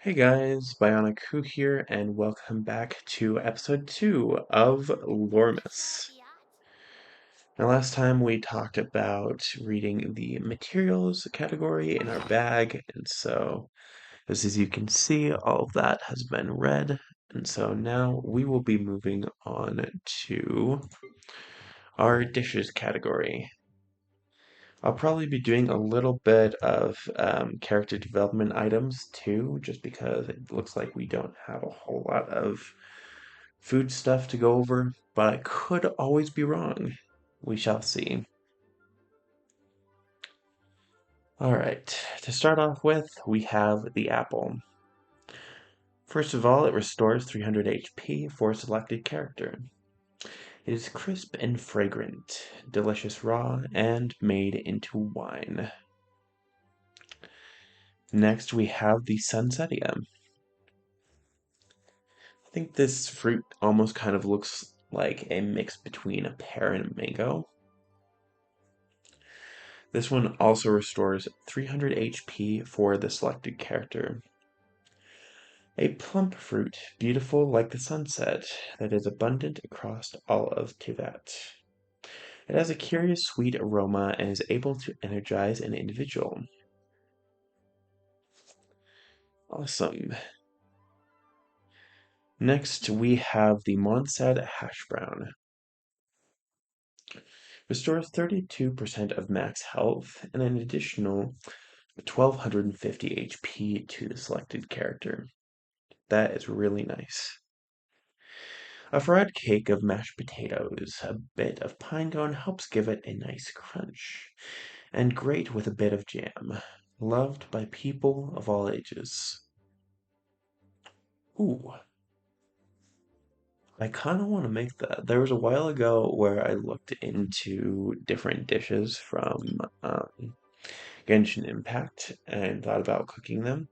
Hey guys, Bionic Who here, and welcome back to episode 2 of Lormus. Now, last time we talked about reading the materials category in our bag, and so as you can see, all of that has been read, and so now we will be moving on to our dishes category. I'll probably be doing a little bit of character development items too, just because it looks like we don't have a whole lot of food stuff to go over, but I could always be wrong. We shall see. Alright, to start off with, we have the apple. First of all, it restores 300 HP for a selected character. It is crisp and fragrant, delicious raw, and made into wine. Next, we have the Sunsetia. I think this fruit almost kind of looks like a mix between a pear and a mango. This one also restores 300 HP for the selected character. A plump fruit, beautiful like the sunset, that is abundant across all of Teyvat. It has a curious sweet aroma and is able to energize an individual. Awesome. Next, we have the Monsad Hash Brown. Restores 32% of max health and an additional 1250 HP to the selected character. That is really nice. A fried cake of mashed potatoes, a bit of pine cone helps give it a nice crunch, and great with a bit of jam. Loved by people of all ages. Ooh, I kind of want to make that. There was a while ago where I looked into different dishes from Genshin Impact and thought about cooking them.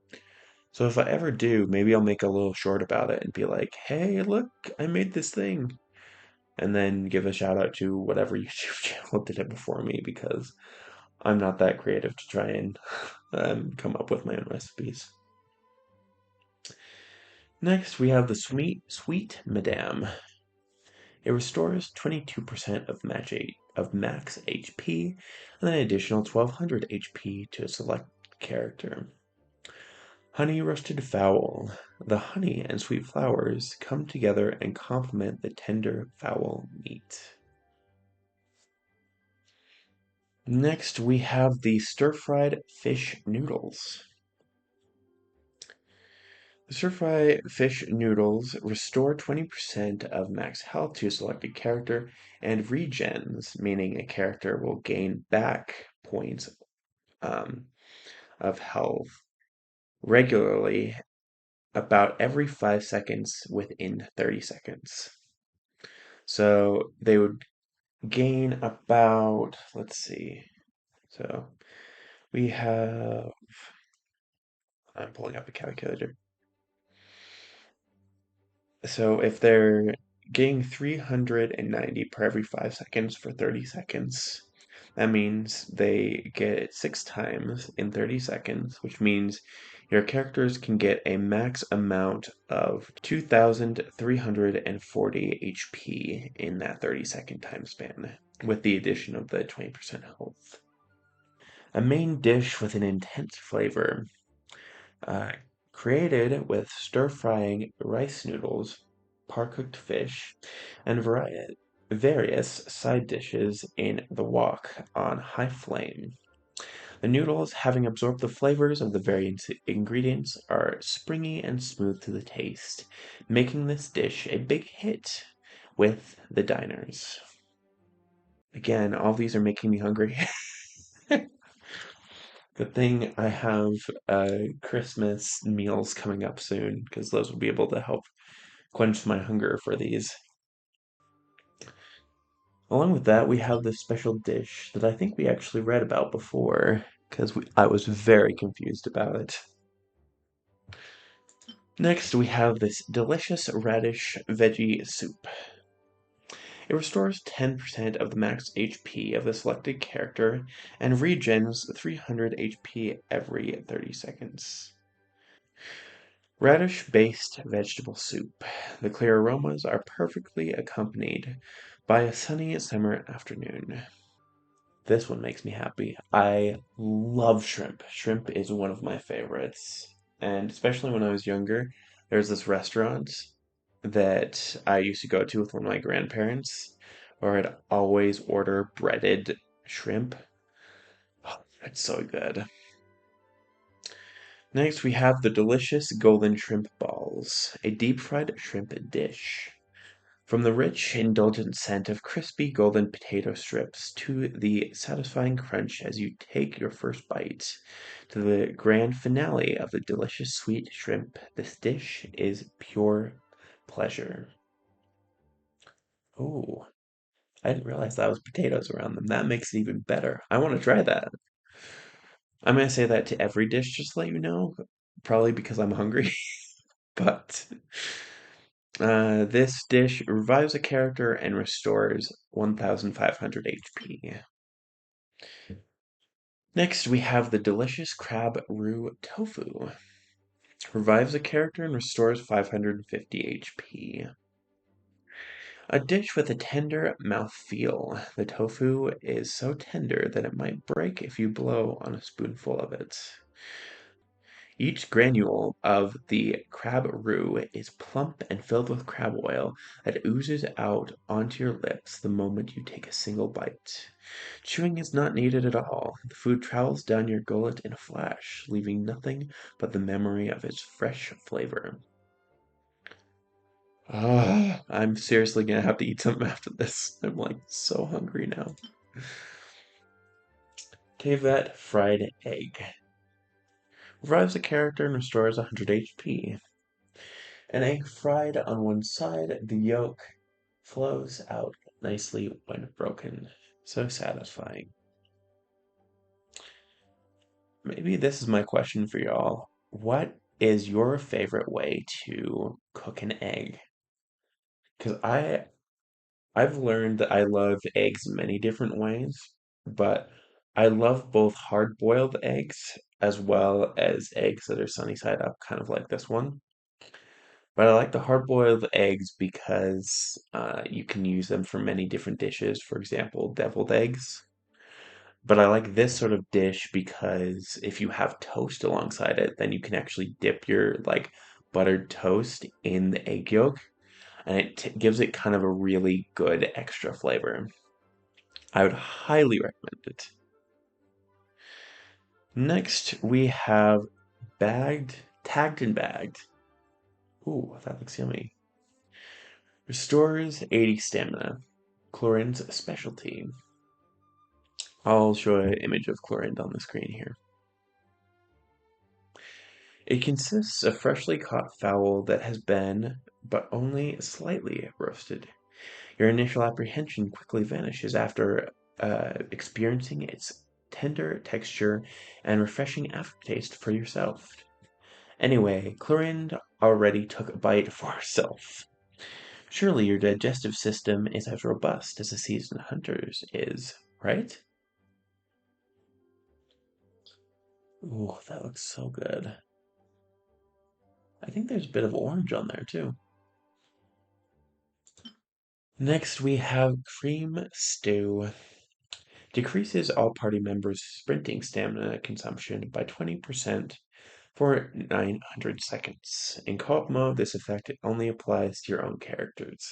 So if I ever do, maybe I'll make a little short about it and be like, hey, look, I made this thing. And then give a shout out to whatever YouTube channel did it before me because I'm not that creative to try and come up with my own recipes. Next, we have the Sweet Madame. It restores 22% of max HP and an additional 1200 HP to a select character. Honey roasted fowl. The honey and sweet flowers come together and complement the tender fowl meat. Next, we have the stir-fried fish noodles. The stir-fry fish noodles restore 20% of max health to a selected character and regens, meaning a character will gain back points um, of health regularly about every 5 seconds within 30 seconds. So they would gain about, let's see, so we have, I'm pulling up a calculator. So if they're getting 390 per every 5 seconds for 30 seconds, that means they get it 6 times in 30 seconds, which means your characters can get a max amount of 2,340 HP in that 30-second time span, with the addition of the 20% health. A main dish with an intense flavor, uh, created with stir-frying rice noodles, par-cooked fish, and various side dishes in the wok on high flame. The noodles, having absorbed the flavors of the various ingredients, are springy and smooth to the taste, making this dish a big hit with the diners. Again, all these are making me hungry. Good thing I have Christmas meals coming up soon, because those will be able to help quench my hunger for these. Along with that, we have this special dish that I think we actually read about before, because I was very confused about it. Next, we have this delicious radish veggie soup. It restores 10% of the max HP of the selected character and regens 300 HP every 30 seconds. Radish-based vegetable soup. The clear aromas are perfectly accompanied by a sunny summer afternoon. This one makes me happy. I love shrimp. Shrimp is one of my favorites. And especially when I was younger, there's this restaurant that I used to go to with one of my grandparents where I'd always order breaded shrimp. Oh, it's so good. Next, we have the delicious golden shrimp balls, a deep-fried shrimp dish. From the rich, indulgent scent of crispy golden potato strips to the satisfying crunch as you take your first bite, to the grand finale of the delicious sweet shrimp, this dish is pure pleasure. Oh, I didn't realize that was potatoes around them. That makes it even better. I want to try that. I'm gonna say that to every dish, just to let you know. Probably because I'm hungry. But this dish revives a character and restores 1500 HP. Next, we have the delicious crab roux tofu. Revives a character and restores 550 HP. A dish with a tender mouth feel. The tofu is so tender that it might break if you blow on a spoonful of it. Each granule of the crab roux is plump and filled with crab oil that oozes out onto your lips the moment you take a single bite. Chewing is not needed at all. The food travels down your gullet in a flash, leaving nothing but the memory of its fresh flavor. Ah, I'm seriously gonna have to eat something after this. I'm like so hungry now. Teyvat fried egg. Revives a character and restores 100 HP. An egg fried on one side, the yolk flows out nicely when broken. So satisfying. Maybe this is my question for y'all. What is your favorite way to cook an egg? Because I've learned that I love eggs many different ways, but I love both hard-boiled eggs as well as eggs that are sunny side up, kind of like this one. But I like the hard-boiled eggs because you can use them for many different dishes. For example, deviled eggs. But I like this sort of dish because if you have toast alongside it, then you can actually dip your like buttered toast in the egg yolk, and it gives it kind of a really good extra flavor. I would highly recommend it. Next, we have tagged and bagged. Ooh, that looks yummy. Restores 80 stamina. Chlorine's specialty. I'll show an image of chlorine on the screen here. It consists of freshly caught fowl that has been, but only slightly roasted. Your initial apprehension quickly vanishes after experiencing its tender texture and refreshing aftertaste for yourself. Anyway, Chlorinde already took a bite for herself. Surely your digestive system is as robust as a seasoned hunter's is, right? Ooh, that looks so good. I think there's a bit of orange on there too. Next, we have cream stew. Decreases all party members' sprinting stamina consumption by 20% for 900 seconds. In co-op mode, this effect only applies to your own characters.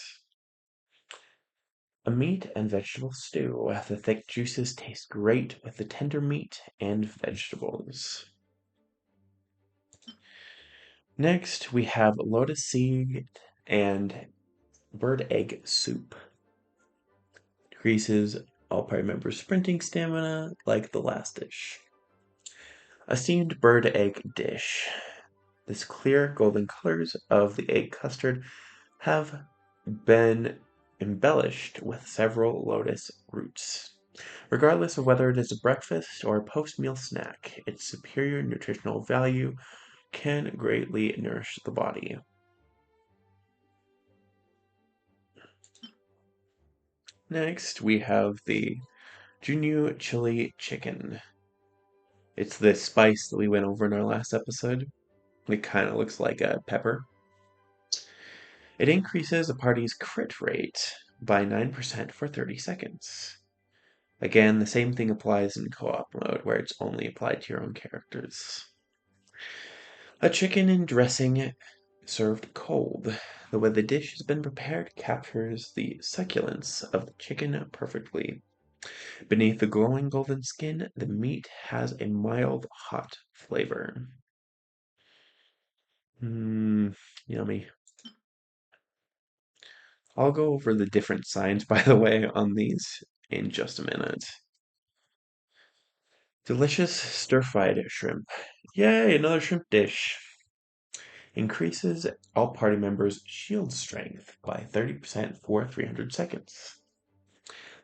A meat and vegetable stew. The thick juices taste great with the tender meat and vegetables. Next, we have lotus seed and bird egg soup. Decreases all party members' sprinting stamina like the last dish. A steamed bird egg dish. This clear golden colors of the egg custard have been embellished with several lotus roots. Regardless of whether it is a breakfast or a post-meal snack, its superior nutritional value can greatly nourish the body. Next, we have the Junyu chili chicken. It's the spice that we went over in our last episode. It kind of looks like a pepper. It increases a party's crit rate by 9% for 30 seconds. Again, the same thing applies in co-op mode, where it's only applied to your own characters. A chicken in dressing served cold. The way the dish has been prepared captures the succulence of the chicken perfectly. Beneath the glowing golden skin, the meat has a mild, hot flavor. Mmm, yummy. I'll go over the different signs, by the way, on these in just a minute. Delicious stir-fried shrimp. Yay, another shrimp dish. Increases all party members' shield strength by 30% for 300 seconds.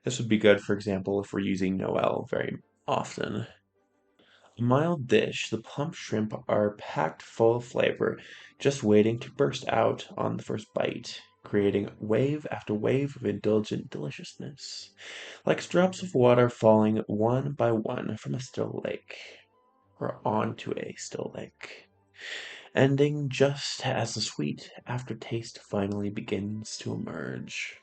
This would be good, for example, if we're using Noel very often. A mild dish, the plump shrimp are packed full of flavor, just waiting to burst out on the first bite, creating wave after wave of indulgent deliciousness, like drops of water falling one by one from a still lake, or onto a still lake, ending just as the sweet aftertaste finally begins to emerge.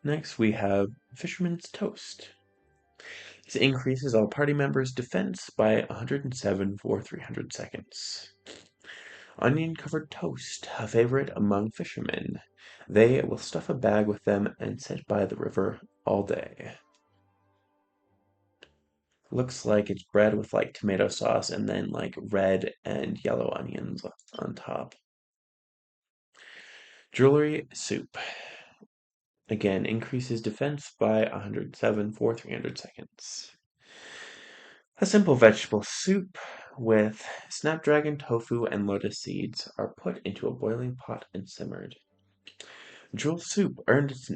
Next, we have Fisherman's Toast. This increases all party members' defense by 107 for 300 seconds. Onion-covered toast, a favorite among fishermen. They will stuff a bag with them and sit by the river all day. Looks like it's bread with like tomato sauce and then like red and yellow onions on top. Jewelry soup. Again, increases defense by 107 for 300 seconds. A simple vegetable soup with snapdragon, tofu, and lotus seeds are put into a boiling pot and simmered. Jewel soup earned its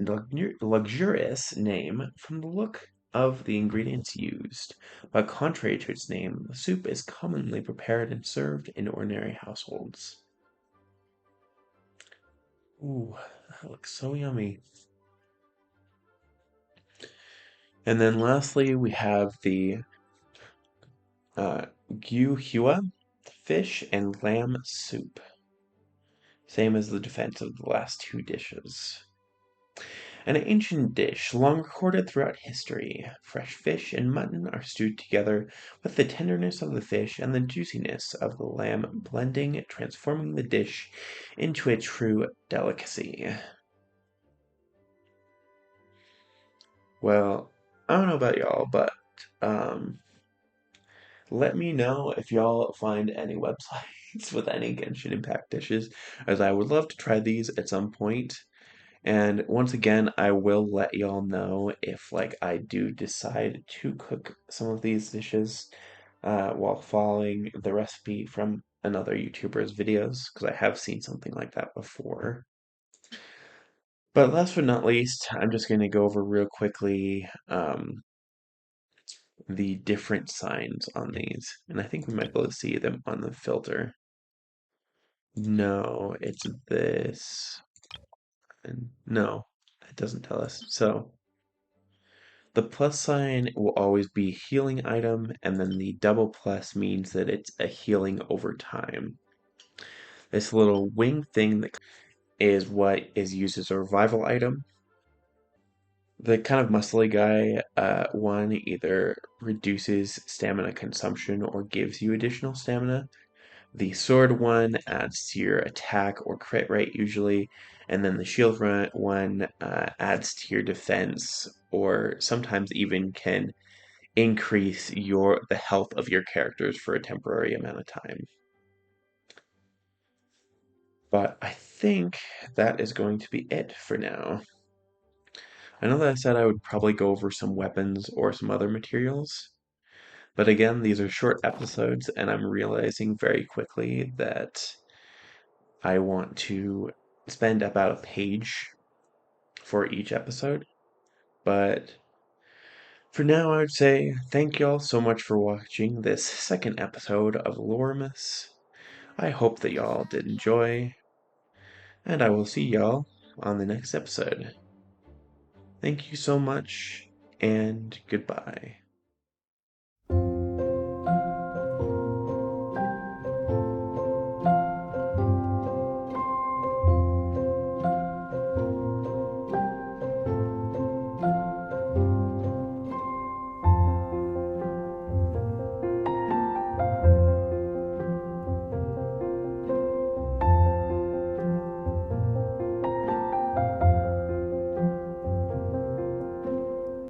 luxurious name from the look of the ingredients used, but contrary to its name, the soup is commonly prepared and served in ordinary households. Ooh, that looks so yummy. And then lastly, we have the gyuhua fish and lamb soup. Same as the defense of the last two dishes. An ancient dish long recorded throughout history. Fresh fish and mutton are stewed together with the tenderness of the fish and the juiciness of the lamb blending, transforming the dish into a true delicacy. Well, I don't know about y'all, but um, let me know if y'all find any websites with any Genshin Impact dishes, as I would love to try these at some point. And once again, I will let y'all know if like I do decide to cook some of these dishes while following the recipe from another YouTuber's videos, because I have seen something like that before. But last but not least, I'm just going to go over real quickly the different signs on these. And I think we might be able to see them on the filter. No, it's this. And no, it doesn't tell us. So the plus sign will always be healing item, and then the double plus means that it's a healing over time. This little wing thing that is what is used as a revival item. The kind of muscly guy one either reduces stamina consumption or gives you additional stamina. The sword one adds to your attack or crit rate usually, and then the shield one adds to your defense, or sometimes even can increase the health of your characters for a temporary amount of time. But I think that is going to be it for now. I know that I said I would probably go over some weapons or some other materials, but again, these are short episodes, and I'm realizing very quickly that I want to spend about a page for each episode. But for now, I would say thank y'all so much for watching this second episode of Lormus. I hope that y'all did enjoy, and I will see y'all on the next episode. Thank you so much, and goodbye.